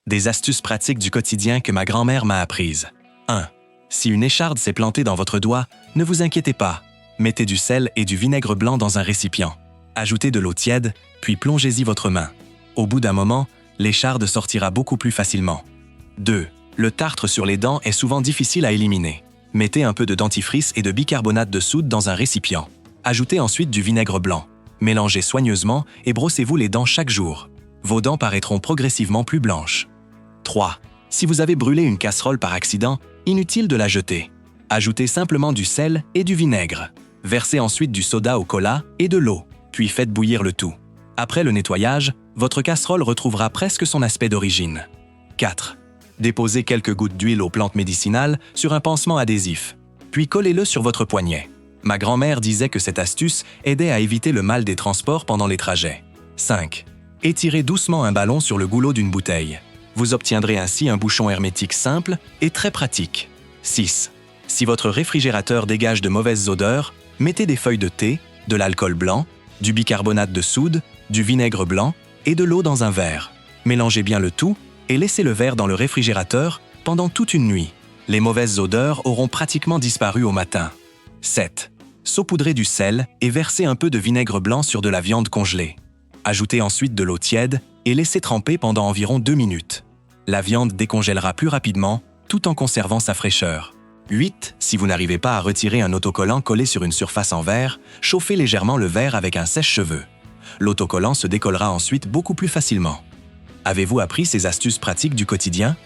Des astuces pratiques du quotidien que ma grand-mère m'a apprises. 1. Si une écharde s'est plantée dans votre doigt, ne vous inquiétez pas. Mettez du sel et du vinaigre blanc dans un récipient. Ajoutez de l'eau tiède, puis plongez-y votre main. Au bout d'un moment, l'écharde sortira beaucoup plus facilement. 2. Le tartre sur les dents est souvent difficile à éliminer. Mettez un peu de dentifrice et de bicarbonate de soude dans un récipient. Ajoutez ensuite du vinaigre blanc. Mélangez soigneusement et brossez-vous les dents chaque jour. Vos dents paraîtront progressivement plus blanches. 3. Si vous avez brûlé une casserole par accident, inutile de la jeter. Ajoutez simplement du sel et du vinaigre. Versez ensuite du soda au cola et de l'eau, puis faites bouillir le tout. Après le nettoyage, votre casserole retrouvera presque son aspect d'origine. 4. Déposez quelques gouttes d'huile aux plantes médicinales sur un pansement adhésif, puis collez-le sur votre poignet. Ma grand-mère disait que cette astuce aidait à éviter le mal des transports pendant les trajets. 5. Étirez doucement un ballon sur le goulot d'une bouteille. Vous obtiendrez ainsi un bouchon hermétique simple et très pratique. 6. Si votre réfrigérateur dégage de mauvaises odeurs, mettez des feuilles de thé, de l'alcool blanc, du bicarbonate de soude, du vinaigre blanc et de l'eau dans un verre. Mélangez bien le tout et laissez le verre dans le réfrigérateur pendant toute une nuit. Les mauvaises odeurs auront pratiquement disparu au matin. 7. Saupoudrez du sel et versez un peu de vinaigre blanc sur de la viande congelée. Ajoutez ensuite de l'eau tiède et laissez tremper pendant environ 2 minutes. La viande décongèlera plus rapidement tout en conservant sa fraîcheur. 8. Si vous n'arrivez pas à retirer un autocollant collé sur une surface en verre, chauffez légèrement le verre avec un sèche-cheveux. L'autocollant se décollera ensuite beaucoup plus facilement. Avez-vous appris ces astuces pratiques du quotidien?